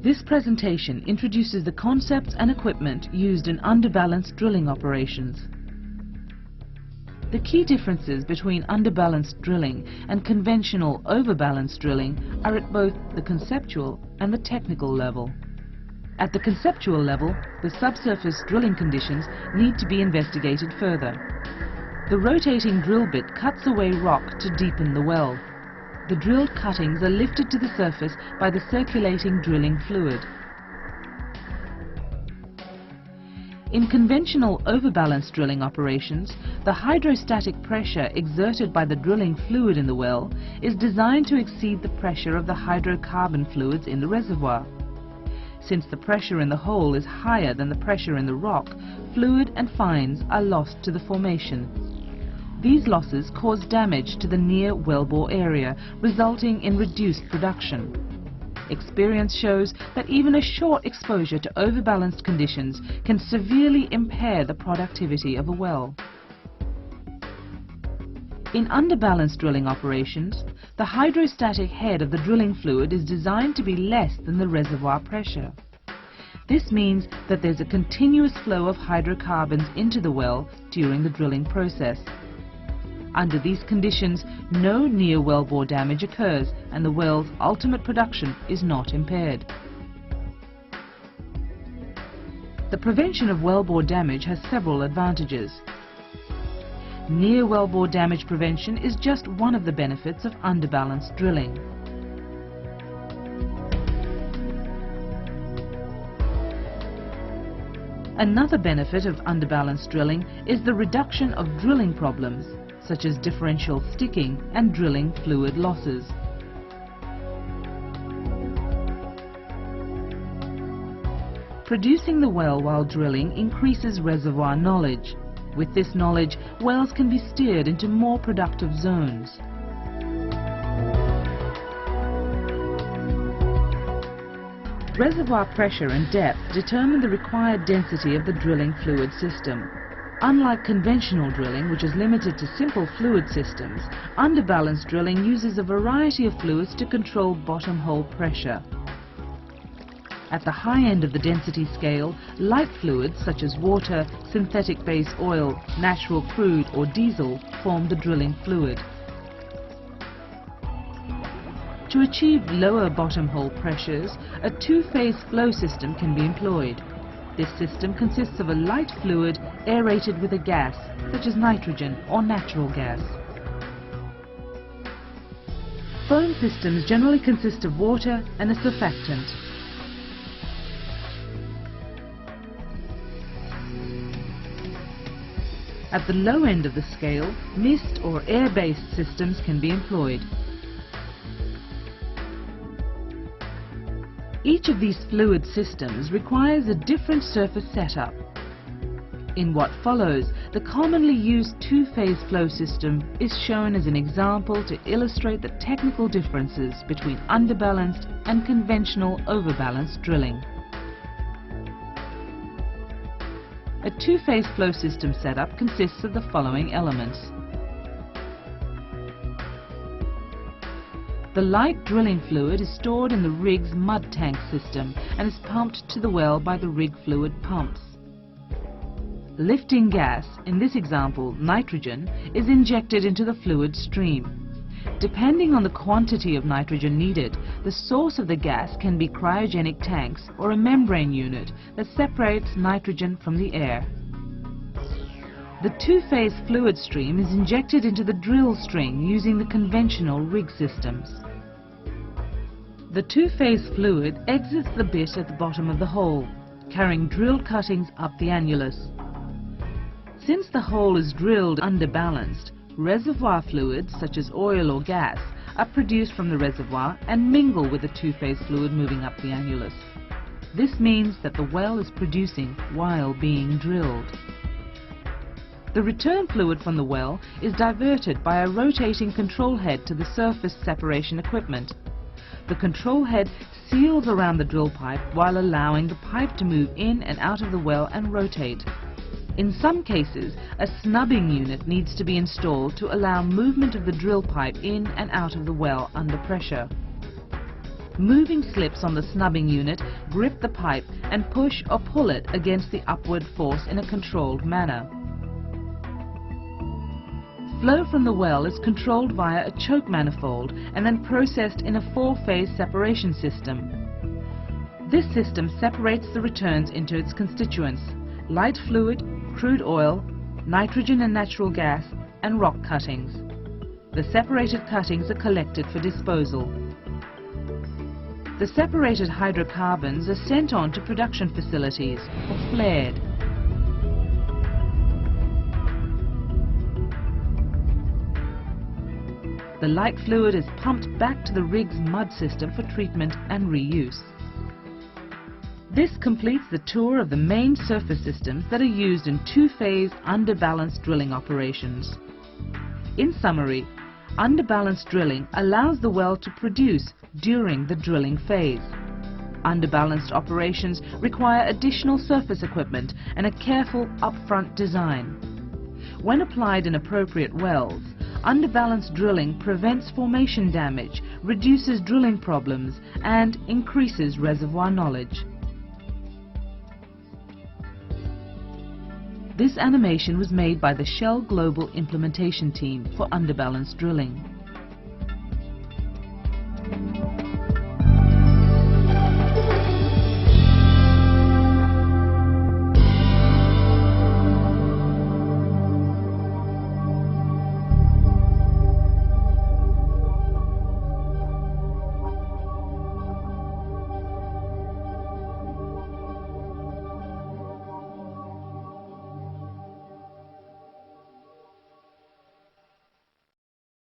This presentation introduces the concepts and equipment used in underbalanced drilling operations. The key differences between underbalanced drilling and conventional overbalanced drilling are at both the conceptual and the technical level. At the conceptual level, the subsurface drilling conditions need to be investigated further. The rotating drill bit cuts away rock to deepen the well. The drilled cuttings are lifted to the surface by the circulating drilling fluid. In conventional overbalanced drilling operations, the hydrostatic pressure exerted by the drilling fluid in the well is designed to exceed the pressure of the hydrocarbon fluids in the reservoir. Since the pressure in the hole is higher than the pressure in the rock, fluid and fines are lost to the formation. These losses cause damage to the near wellbore area, resulting in reduced production. Experience shows that even a short exposure to overbalanced conditions can severely impair the productivity of a well. In underbalanced drilling operations, the hydrostatic head of the drilling fluid is designed to be less than the reservoir pressure. This means that there's a continuous flow of hydrocarbons into the well during the drilling process. Under these conditions, no near wellbore damage occurs and the well's ultimate production is not impaired. The prevention of wellbore damage has several advantages. Near wellbore damage prevention is just one of the benefits of underbalanced drilling. Another benefit of underbalanced drilling is the reduction of drilling problems, such as differential sticking and drilling fluid losses. Producing the well while drilling increases reservoir knowledge. With this knowledge, wells can be steered into more productive zones. Reservoir pressure and depth determine the required density of the drilling fluid system. Unlike conventional drilling, which is limited to simple fluid systems, underbalanced drilling uses a variety of fluids to control bottom hole pressure. At the high end of the density scale, light fluids such as water, synthetic base oil, natural crude or diesel form the drilling fluid. To achieve lower bottom hole pressures, a two-phase flow system can be employed. This system consists of a light fluid aerated with a gas, such as nitrogen or natural gas. Foam systems generally consist of water and a surfactant. At the low end of the scale, mist or air-based systems can be employed. Each of these fluid systems requires a different surface setup. In what follows, the commonly used two-phase flow system is shown as an example to illustrate the technical differences between underbalanced and conventional overbalanced drilling. A two-phase flow system setup consists of the following elements. The light drilling fluid is stored in the rig's mud tank system and is pumped to the well by the rig fluid pumps. Lifting gas, in this example nitrogen, is injected into the fluid stream. Depending on the quantity of nitrogen needed, the source of the gas can be cryogenic tanks or a membrane unit that separates nitrogen from the air. The two-phase fluid stream is injected into the drill string using the conventional rig systems. The two-phase fluid exits the bit at the bottom of the hole, carrying drilled cuttings up the annulus. Since the hole is drilled underbalanced, reservoir fluids such as oil or gas are produced from the reservoir and mingle with the two-phase fluid moving up the annulus. This means that the well is producing while being drilled. The return fluid from the well is diverted by a rotating control head to the surface separation equipment. The control head seals around the drill pipe while allowing the pipe to move in and out of the well and rotate. In some cases, a snubbing unit needs to be installed to allow movement of the drill pipe in and out of the well under pressure. Moving slips on the snubbing unit grip the pipe and push or pull it against the upward force in a controlled manner. Flow from the well is controlled via a choke manifold and then processed in a 4-phase separation system. This system separates the returns into its constituents: light fluid, crude oil, nitrogen and natural gas, and rock cuttings. The separated cuttings are collected for disposal. The separated hydrocarbons are sent on to production facilities or flared. The light fluid is pumped back to the rig's mud system for treatment and reuse. This completes the tour of the main surface systems that are used in 2-phase underbalanced drilling operations. In summary, underbalanced drilling allows the well to produce during the drilling phase. Underbalanced operations require additional surface equipment and a careful upfront design. When applied in appropriate wells, underbalanced drilling prevents formation damage, reduces drilling problems, and increases reservoir knowledge. This animation was made by the Shell Global Implementation Team for underbalanced drilling.